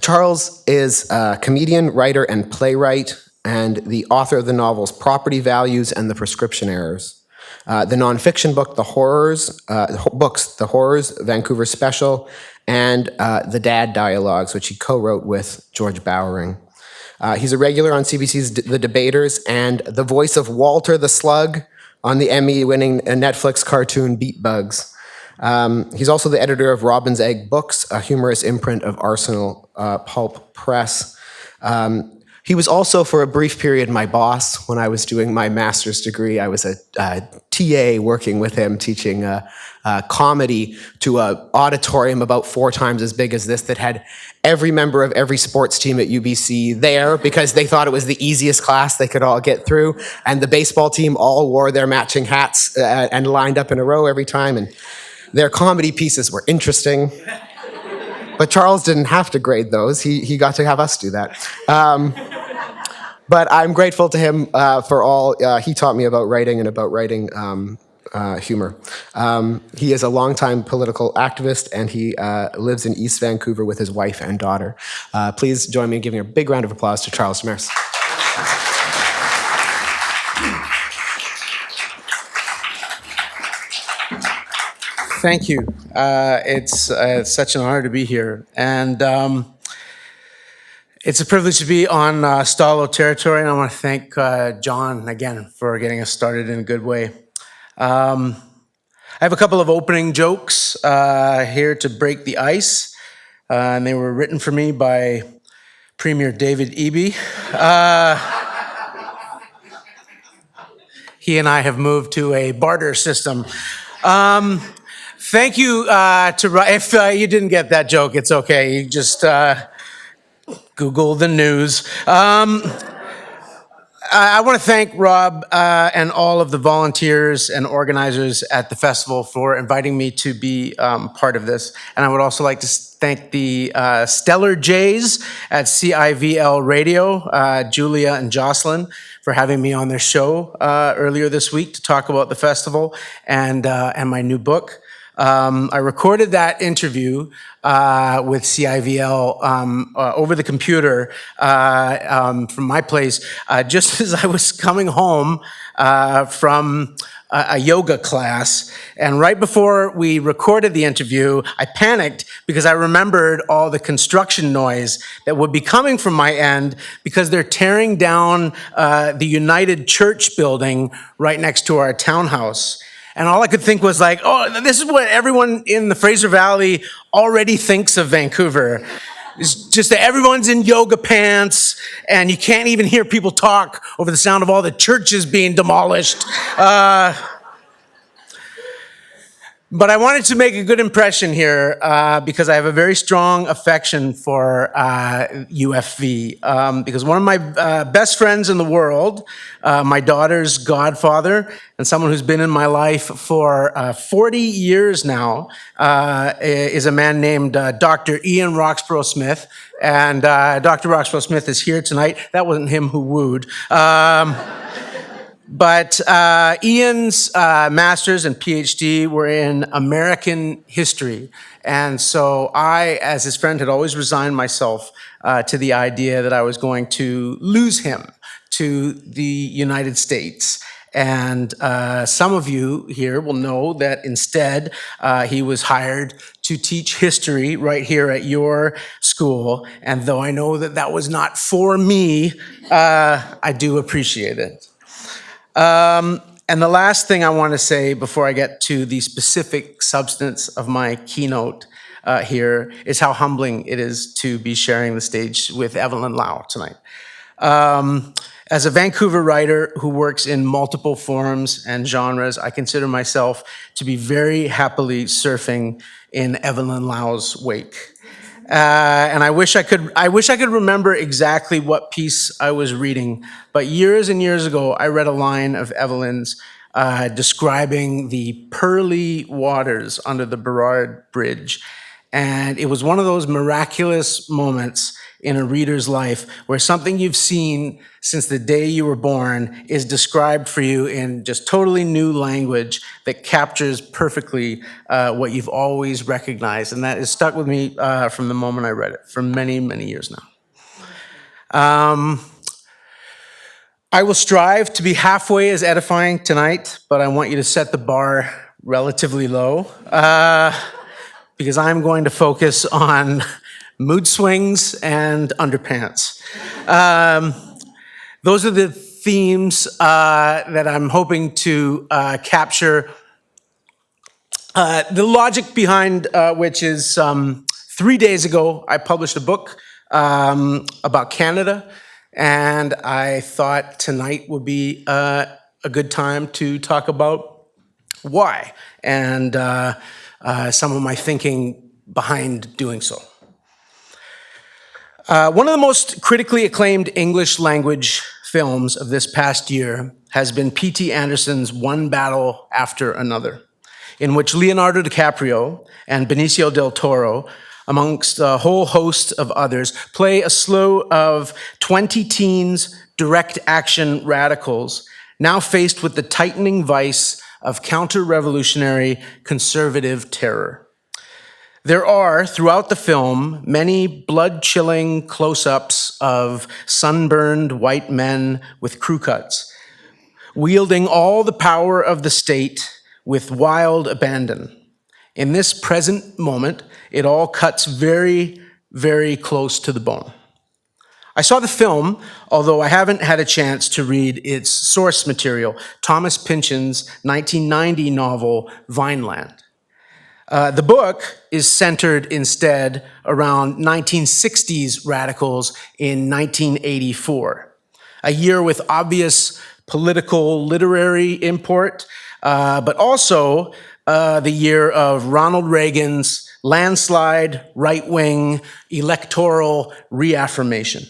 Charles is a comedian, writer, and playwright, and the author of the novels Property Values and The Prescription Errors. The nonfiction book, The Horrors, Vancouver Special, and The Dad Dialogues, which he co-wrote with George Bowering. He's a regular on CBC's The Debaters and the voice of Walter the Slug on the Emmy-winning Netflix cartoon Beat Bugs. He's also the editor of Robin's Egg Books, a humorous imprint of Arsenal Pulp Press. He was also, for a brief period, my boss when I was doing my master's degree. I was a TA working with him, teaching comedy to an auditorium about 4 times as big as this that had every member of every sports team at UBC there because they thought it was the easiest class they could all get through. And the baseball team all wore their matching hats and lined up in a row every time. And their comedy pieces were interesting. But Charles didn't have to grade those. He got to have us do that. But I'm grateful to him for all he taught me about writing and about writing humor. He is a longtime political activist, and he lives in East Vancouver with his wife and daughter. Please join me in giving a big round of applause to Charles Demers. Thank you. It's such an honor to be here. And it's a privilege to be on Stalo territory, and I want to thank John again for getting us started in a good way. I have a couple of opening jokes here to break the ice, and they were written for me by Premier David Eby. He and I have moved to a barter system. Thank you if you didn't get that joke, it's okay. You just Google the news. I want to thank Rob and all of the volunteers and organizers at the festival for inviting me to be part of this. And I would also like to thank the Stellar Jays at CIVL Radio, Julia and Jocelyn, for having me on their show earlier this week to talk about the festival and my new book. I recorded that interview with CIVL over the computer from my place just as I was coming home from a yoga class. And right before we recorded the interview, I panicked because I remembered all the construction noise that would be coming from my end because they're tearing down the United Church building right next to our townhouse. And all I could think was like, oh, this is what everyone in the Fraser Valley already thinks of Vancouver. It's just that everyone's in yoga pants and you can't even hear people talk over the sound of all the churches being demolished. But I wanted to make a good impression here because I have a very strong affection for UFV. Because one of my best friends in the world, my daughter's godfather, and someone who's been in my life for 40 years now, is a man named Dr. Ian Roxborough-Smith. And Dr. Roxborough-Smith is here tonight. That wasn't him who wooed. But Ian's master's and PhD were in American history. And so I, as his friend, had always resigned myself to the idea that I was going to lose him to the United States. And some of you here will know that instead he was hired to teach history right here at your school. And though I know that that was not for me, I do appreciate it. And the last thing I want to say before I get to the specific substance of my keynote here is how humbling it is to be sharing the stage with Evelyn Lau tonight. As a Vancouver writer who works in multiple forms and genres, I consider myself to be very happily surfing in Evelyn Lau's wake. And I wish I could remember exactly what piece I was reading, but years and years ago, I read a line of Evelyn's describing the pearly waters under the Burrard Bridge. And it was one of those miraculous moments in a reader's life where something you've seen since the day you were born is described for you in just totally new language that captures perfectly what you've always recognized. And that has stuck with me from the moment I read it, for many, many years now. I will strive to be halfway as edifying tonight, but I want you to set the bar relatively low because I'm going to focus on mood swings and underpants. Those are the themes that I'm hoping to capture. The logic behind which is 3 days ago, I published a book about Canada, and I thought tonight would be a good time to talk about why and some of my thinking behind doing so. One of the most critically acclaimed English language films of this past year has been P.T. Anderson's One Battle After Another, in which Leonardo DiCaprio and Benicio del Toro, amongst a whole host of others, play a slew of 20 teens direct action radicals now faced with the tightening vice of counter-revolutionary conservative terror. There are, throughout the film, many blood-chilling close-ups of sunburned white men with crew cuts, wielding all the power of the state with wild abandon. In this present moment, it all cuts very, very close to the bone. I saw the film, although I haven't had a chance to read its source material, Thomas Pynchon's 1990 novel, Vineland. The book is centered instead around 1960s radicals in 1984, a year with obvious political, literary import, but also the year of Ronald Reagan's landslide, right-wing, electoral reaffirmation.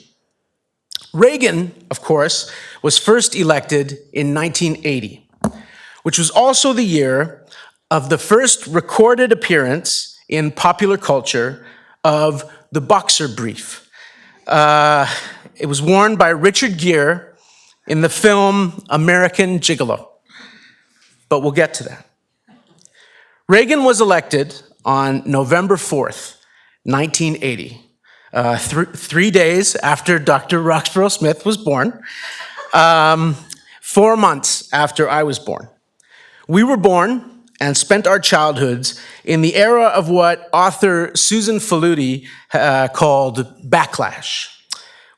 Reagan, of course, was first elected in 1980, which was also the year of the first recorded appearance in popular culture of the boxer brief. It was worn by Richard Gere in the film American Gigolo, but we'll get to that. Reagan was elected on November 4th, 1980, 3 days after Dr. Roxborough Smith was born, 4 months after I was born. We were born and spent our childhoods in the era of what author Susan Faludi called backlash,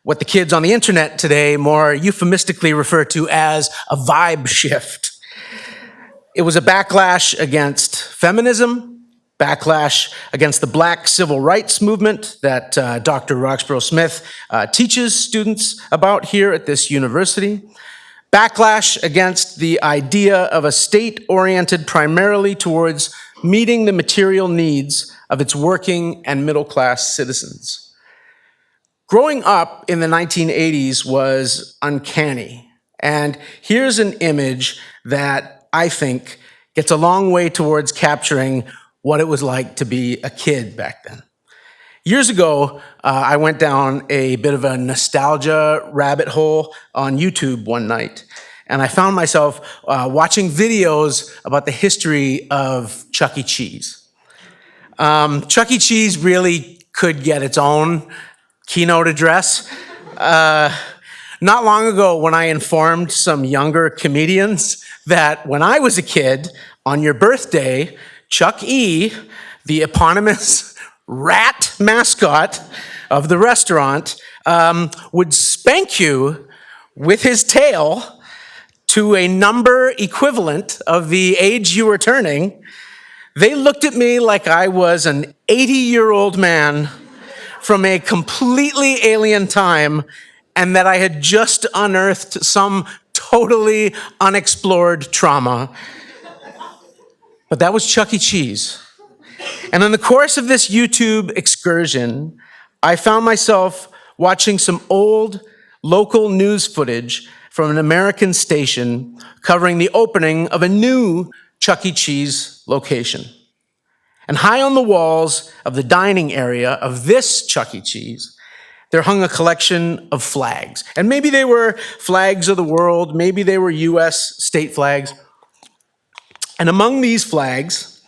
what the kids on the internet today more euphemistically refer to as a vibe shift. It was a backlash against feminism, backlash against the Black civil rights movement that Dr. Roxborough Smith teaches students about here at this university, backlash against the idea of a state oriented primarily towards meeting the material needs of its working and middle-class citizens. Growing up in the 1980s was uncanny, and here's an image that I think gets a long way towards capturing what it was like to be a kid back then. Years ago, I went down a bit of a nostalgia rabbit hole on YouTube one night, and I found myself watching videos about the history of Chuck E. Cheese. Chuck E. Cheese really could get its own keynote address. Not long ago, when I informed some younger comedians that when I was a kid, on your birthday, Chuck E., the eponymous rat mascot of the restaurant, would spank you with his tail to a number equivalent of the age you were turning, they looked at me like I was an 80-year-old man from a completely alien time, and that I had just unearthed some totally unexplored trauma. But that was Chuck E. Cheese. And in the course of this YouTube excursion, I found myself watching some old local news footage from an American station covering the opening of a new Chuck E. Cheese location. And high on the walls of the dining area of this Chuck E. Cheese, there hung a collection of flags. And maybe they were flags of the world, maybe they were US state flags. And among these flags,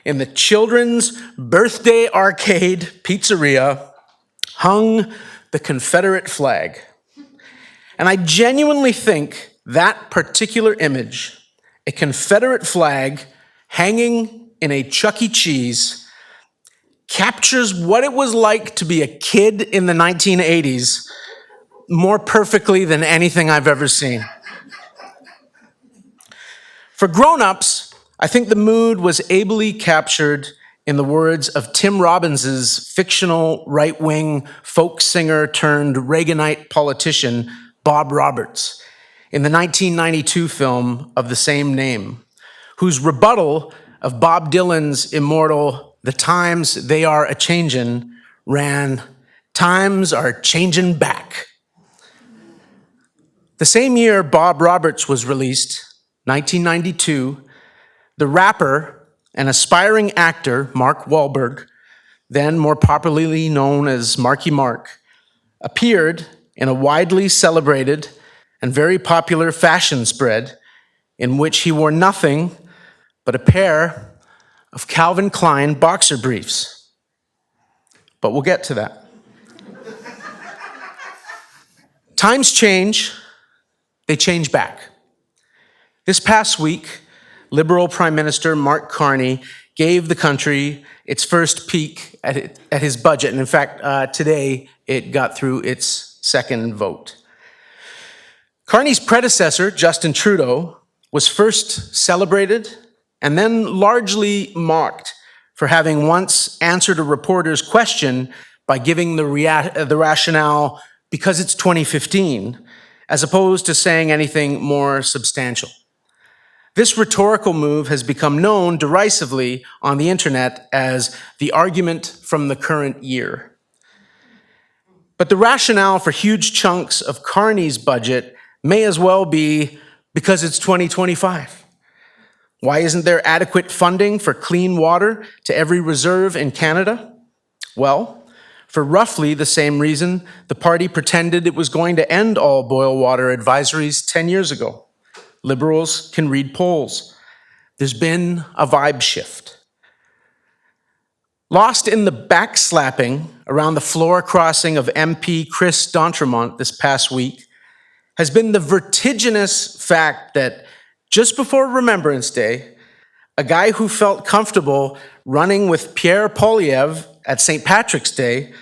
in the Children's Birthday Arcade Pizzeria, hung the Confederate flag. And I genuinely think that particular image, a Confederate flag hanging in a Chuck E. Cheese, captures what it was like to be a kid in the 1980s more perfectly than anything I've ever seen. For grown-ups, I think the mood was ably captured in the words of Tim Robbins's fictional right-wing folk singer turned Reaganite politician, Bob Roberts, in the 1992 film of the same name, whose rebuttal of Bob Dylan's immortal "The times they are a-changin" ran, "Times are changin' back." The same year Bob Roberts was released, 1992, the rapper and aspiring actor Mark Wahlberg, then more popularly known as Marky Mark, appeared in a widely celebrated and very popular fashion spread in which he wore nothing but a pair of Calvin Klein boxer briefs. But we'll get to that. Times change, they change back. This past week, Liberal Prime Minister Mark Carney gave the country its first peek at his budget. And in fact, today it got through its second vote. Carney's predecessor, Justin Trudeau, was first celebrated and then largely mocked for having once answered a reporter's question by giving the rationale, because it's 2015, as opposed to saying anything more substantial. This rhetorical move has become known derisively on the internet as the argument from the current year. But the rationale for huge chunks of Carney's budget may as well be because it's 2025. Why isn't there adequate funding for clean water to every reserve in Canada? Well, for roughly the same reason the party pretended it was going to end all boil water advisories 10 years ago. Liberals can read polls. There's been a vibe shift. Lost in the backslapping around the floor crossing of MP Chris D'Entremont this past week has been the vertiginous fact that just before Remembrance Day, a guy who felt comfortable running with Pierre Poilievre at St. Patrick's Day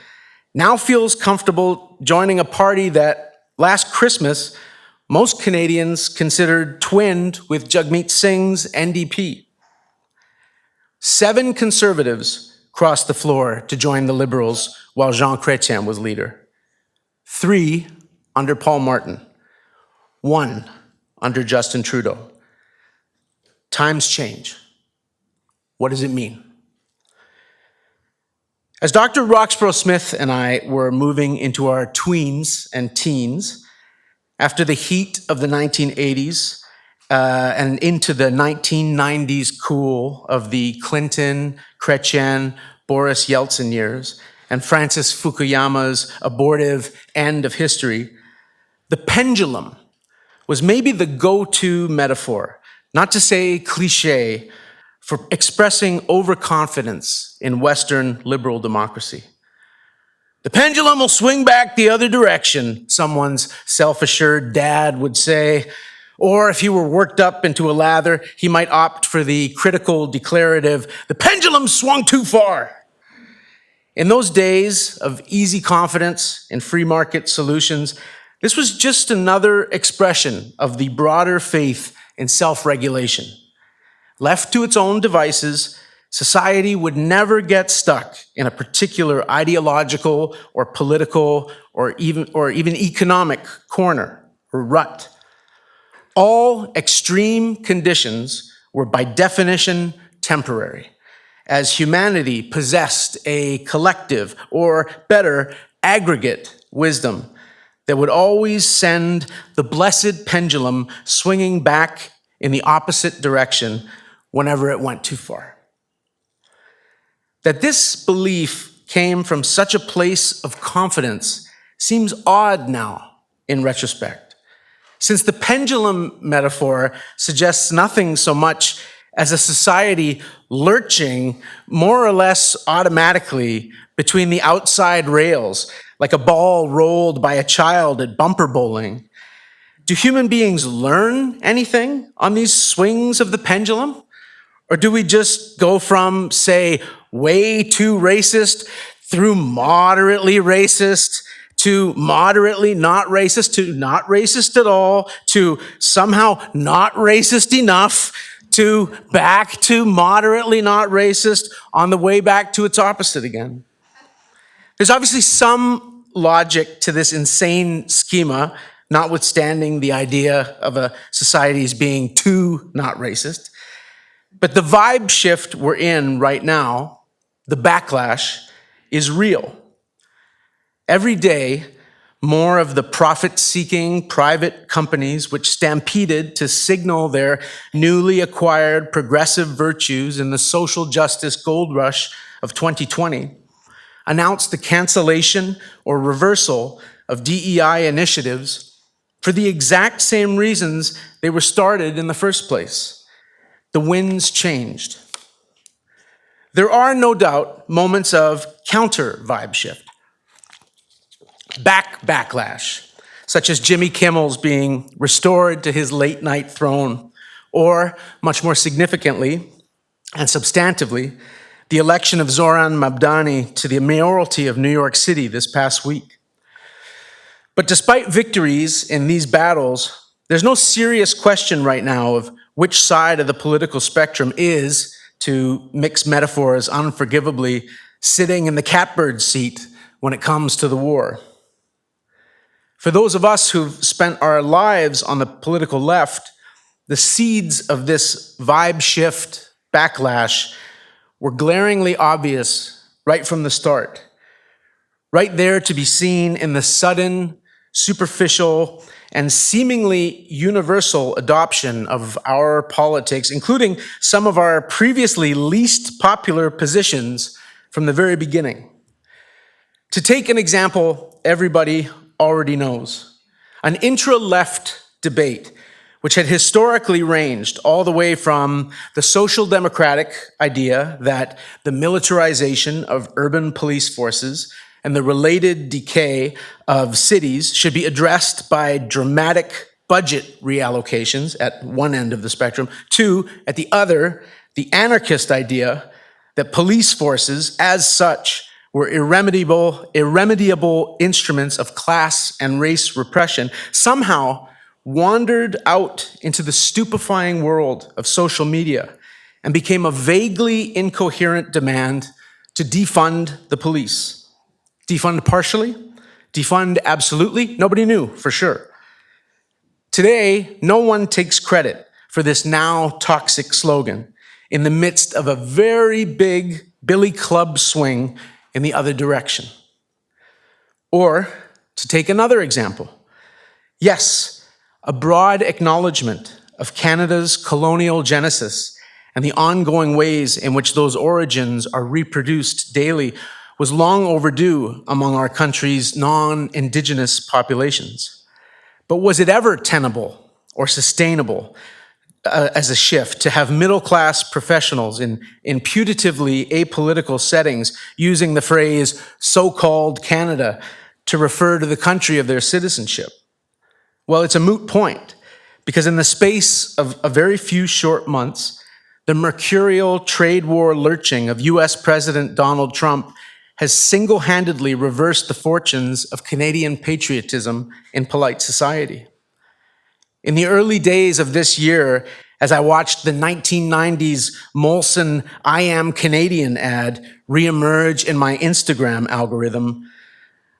now feels comfortable joining a party that last Christmas most Canadians considered twinned with Jagmeet Singh's NDP. 7 Conservatives crossed the floor to join the Liberals while Jean Chrétien was leader. 3 under Paul Martin. 1 under Justin Trudeau. Times change. What does it mean? As Dr. Roxborough Smith and I were moving into our tweens and teens, after the heat of the 1980s and into the 1990s cool of the Clinton, Chrétien, Boris Yeltsin years, and Francis Fukuyama's abortive end of history, the pendulum was maybe the go-to metaphor, not to say cliche, for expressing overconfidence in Western liberal democracy. The pendulum will swing back the other direction, someone's self-assured dad would say. Or if he were worked up into a lather, he might opt for the critical declarative, the pendulum swung too far. In those days of easy confidence in free market solutions, this was just another expression of the broader faith in self-regulation. Left to its own devices, society would never get stuck in a particular ideological or political or even economic corner or rut. All extreme conditions were by definition temporary, as humanity possessed a collective, or better, aggregate wisdom that would always send the blessed pendulum swinging back in the opposite direction whenever it went too far. That this belief came from such a place of confidence seems odd now in retrospect, since the pendulum metaphor suggests nothing so much as a society lurching more or less automatically between the outside rails, like a ball rolled by a child at bumper bowling. Do human beings learn anything on these swings of the pendulum? Or do we just go from, say, way too racist through moderately racist to moderately not racist to not racist at all to somehow not racist enough to back to moderately not racist on the way back to its opposite again? There's obviously some logic to this insane schema, notwithstanding the idea of a society as being too not racist. But the vibe shift we're in right now, the backlash, is real. Every day, more of the profit-seeking private companies which stampeded to signal their newly acquired progressive virtues in the social justice gold rush of 2020 announced the cancellation or reversal of DEI initiatives for the exact same reasons they were started in the first place. The winds changed. There are no doubt moments of counter vibe shift. Backlash, such as Jimmy Kimmel's being restored to his late night throne, or much more significantly and substantively, the election of Zoran Mamdani to the mayoralty of New York City this past week. But despite victories in these battles, there's no serious question right now of which side of the political spectrum is, to mix metaphors unforgivably, sitting in the catbird seat when it comes to the war. For those of us who've spent our lives on the political left, the seeds of this vibe shift backlash were glaringly obvious right from the start. Right there to be seen in the sudden, superficial, and seemingly universal adoption of our politics, including some of our previously least popular positions from the very beginning. To take an example everybody already knows, an intra-left debate which had historically ranged all the way from the social democratic idea that the militarization of urban police forces and the related decay of cities should be addressed by dramatic budget reallocations at one end of the spectrum, to, at the other, the anarchist idea that police forces, as such, were irremediable instruments of class and race repression, somehow wandered out into the stupefying world of social media and became a vaguely incoherent demand to defund the police. Defund partially? Defund absolutely? Nobody knew for sure. Today, no one takes credit for this now toxic slogan in the midst of a very big billy club swing in the other direction. Or, to take another example, yes, a broad acknowledgement of Canada's colonial genesis and the ongoing ways in which those origins are reproduced daily was long overdue among our country's non-Indigenous populations. But was it ever tenable or sustainable as a shift to have middle-class professionals in putatively apolitical settings using the phrase so-called Canada to refer to the country of their citizenship? Well, it's a moot point, because in the space of a very few short months, the mercurial trade war lurching of US President Donald Trump has single-handedly reversed the fortunes of Canadian patriotism in polite society. In the early days of this year, as I watched the 1990s Molson I Am Canadian ad reemerge in my Instagram algorithm,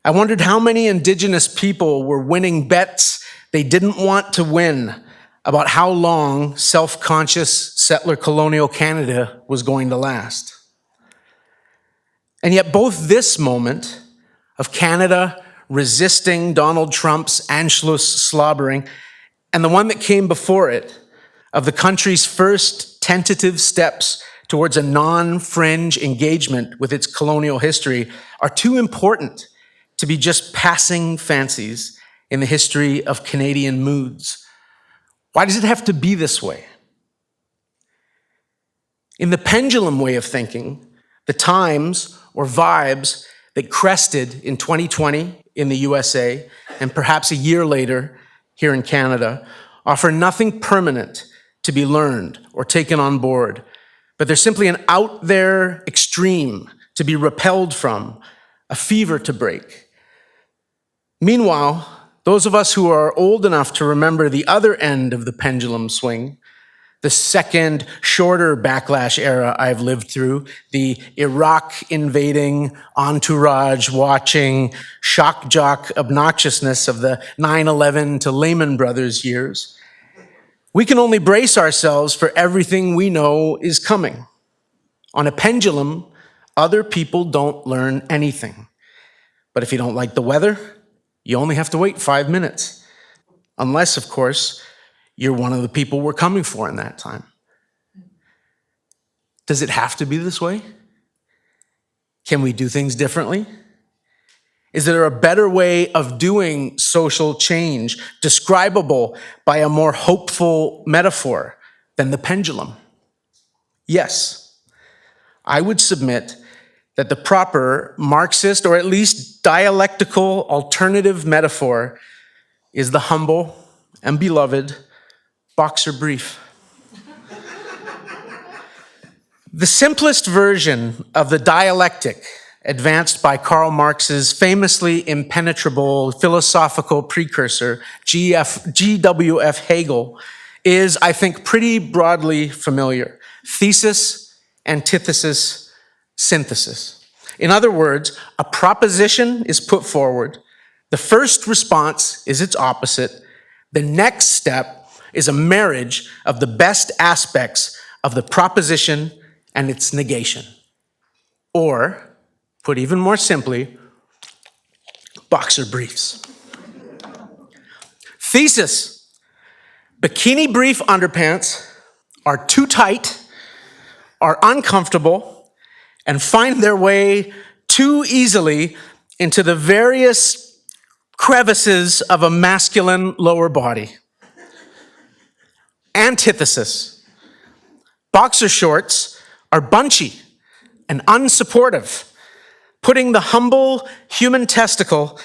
I wondered how many Indigenous people were winning bets they didn't want to win about how long self-conscious settler colonial Canada was going to last. And yet both this moment of Canada resisting Donald Trump's Anschluss slobbering and the one that came before it, of the country's first tentative steps towards a non-fringe engagement with its colonial history, are too important to be just passing fancies in the history of Canadian moods? Why does it have to be this way? In the pendulum way of thinking, the times or vibes that crested in 2020 in the USA and perhaps a year later here in Canada offer nothing permanent to be learned or taken on board, but they're simply an out there extreme to be repelled from, a fever to break. Meanwhile, those of us who are old enough to remember the other end of the pendulum swing, the second, shorter backlash era I've lived through, the Iraq invading, entourage watching, shock jock obnoxiousness of the 9/11 to Lehman Brothers years, we can only brace ourselves for everything we know is coming. On a pendulum, other people don't learn anything. But if you don't like the weather, you only have to wait 5 minutes. Unless, of course, you're one of the people we're coming for in that time. Does it have to be this way? Can we do things differently? Is there a better way of doing social change, describable by a more hopeful metaphor than the pendulum? Yes. I would submit that the proper Marxist, or at least dialectical alternative metaphor is the humble and beloved boxer brief. The simplest version of the dialectic advanced by Karl Marx's famously impenetrable philosophical precursor, G.W.F. Hegel, is, I think, pretty broadly familiar. Thesis, antithesis, synthesis. In other words, a proposition is put forward. The first response is its opposite. The next step is a marriage of the best aspects of the proposition and its negation. Or, put even more simply, boxer briefs. Thesis: bikini brief underpants are too tight, are uncomfortable, and find their way too easily into the various crevices of a masculine lower body. Antithesis: boxer shorts are bunchy and unsupportive, putting the humble human testicle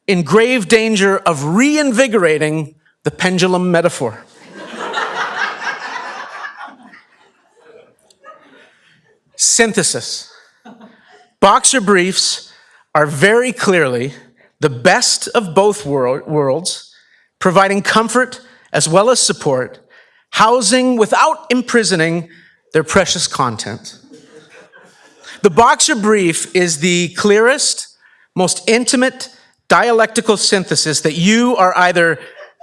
in grave danger of reinvigorating the pendulum metaphor. Synthesis: boxer briefs are very clearly the best of both worlds, providing comfort as well as support, housing without imprisoning their precious content. The boxer brief is the clearest, most intimate dialectical synthesis that you are either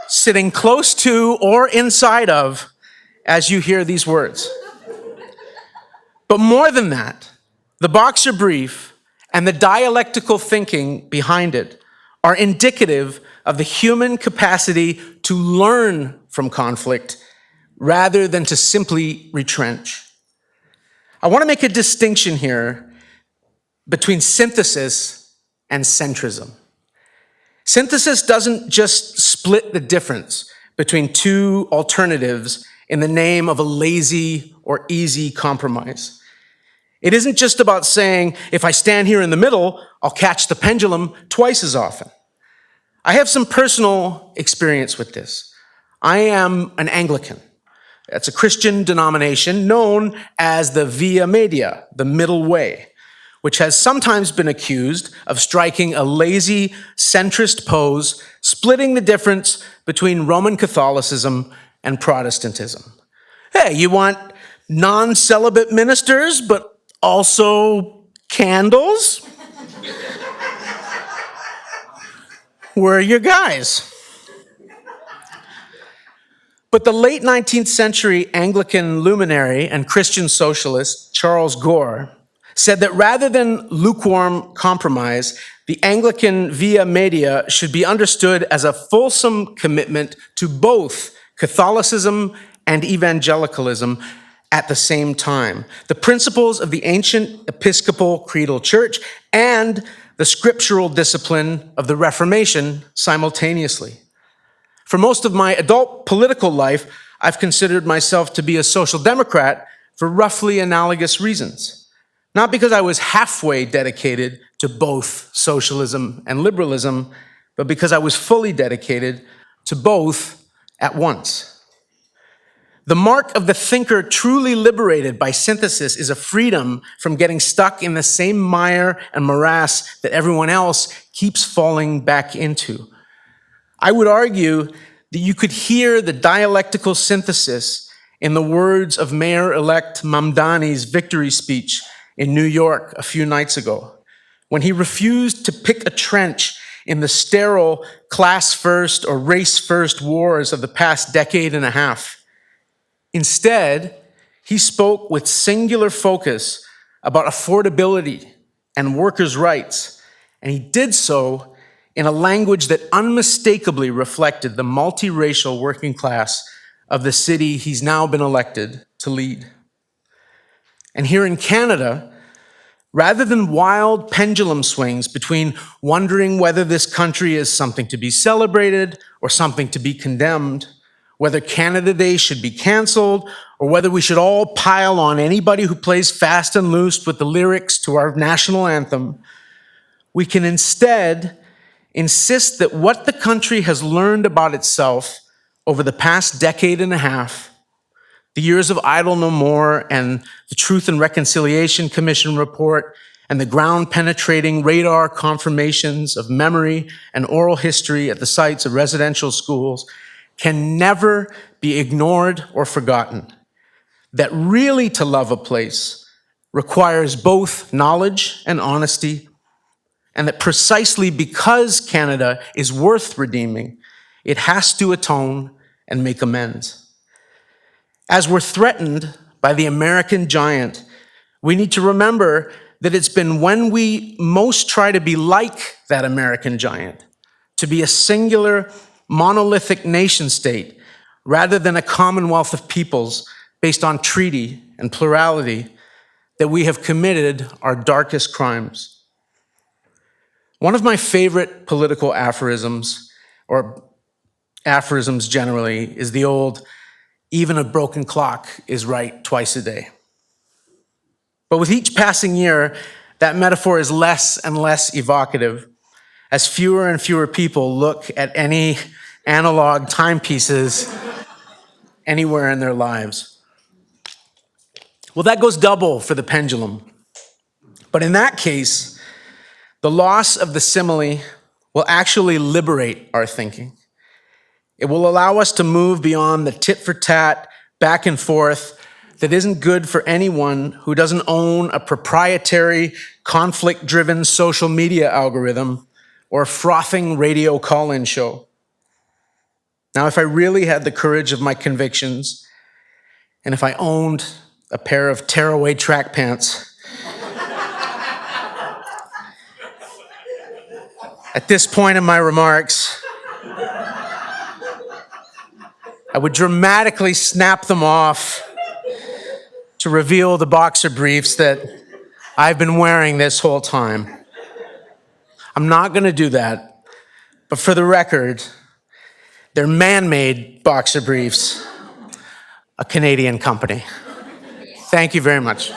sitting close to or inside of as you hear these words. But more than that, the boxer brief and the dialectical thinking behind it are indicative of the human capacity to learn from conflict rather than to simply retrench. I want to make a distinction here between synthesis and centrism. Synthesis doesn't just split the difference between two alternatives in the name of a lazy or easy compromise. It isn't just about saying, if I stand here in the middle, I'll catch the pendulum twice as often. I have some personal experience with this. I am an Anglican. That's a Christian denomination known as the Via Media, the middle way, which has sometimes been accused of striking a lazy, centrist pose, splitting the difference between Roman Catholicism and Protestantism. Hey, you want non-celibate ministers, but also candles? Where are your guys? But the late 19th century Anglican luminary and Christian socialist Charles Gore said that rather than lukewarm compromise, the Anglican Via Media should be understood as a fulsome commitment to both Catholicism and evangelicalism at the same time. The principles of the ancient Episcopal creedal church and the scriptural discipline of the Reformation simultaneously. For most of my adult political life, I've considered myself to be a social democrat for roughly analogous reasons. Not because I was halfway dedicated to both socialism and liberalism, but because I was fully dedicated to both at once. The mark of the thinker truly liberated by synthesis is a freedom from getting stuck in the same mire and morass that everyone else keeps falling back into. I would argue that you could hear the dialectical synthesis in the words of Mayor-elect Mamdani's victory speech in New York a few nights ago, when he refused to pick a trench in the sterile class-first or race-first wars of the past decade and a half. Instead, he spoke with singular focus about affordability and workers' rights, and he did so in a language that unmistakably reflected the multiracial working class of the city he's now been elected to lead. And here in Canada, rather than wild pendulum swings between wondering whether this country is something to be celebrated or something to be condemned, whether Canada Day should be canceled, or whether we should all pile on anybody who plays fast and loose with the lyrics to our national anthem, we can instead insist that what the country has learned about itself over the past decade and a half, the years of Idle No More and the Truth and Reconciliation Commission report and the ground-penetrating radar confirmations of memory and oral history at the sites of residential schools, can never be ignored or forgotten. That really to love a place requires both knowledge and honesty, and that precisely because Canada is worth redeeming, it has to atone and make amends. As we're threatened by the American giant, we need to remember that it's been when we most try to be like that American giant, to be a singular, monolithic nation state, rather than a commonwealth of peoples based on treaty and plurality, that we have committed our darkest crimes. One of my favorite political aphorisms, or aphorisms generally, is the old, "Even a broken clock is right twice a day." But with each passing year, that metaphor is less and less evocative, as fewer and fewer people look at any analog timepieces anywhere in their lives. Well, that goes double for the pendulum. But in that case, the loss of the simile will actually liberate our thinking. It will allow us to move beyond the tit-for-tat, back and forth that isn't good for anyone who doesn't own a proprietary, conflict-driven social media algorithm or a frothing radio call-in show. Now, if I really had the courage of my convictions, and if I owned a pair of tearaway track pants, at this point in my remarks, I would dramatically snap them off to reveal the boxer briefs that I've been wearing this whole time. I'm not going to do that, but for the record, they're man-made boxer briefs, a Canadian company. Thank you very much.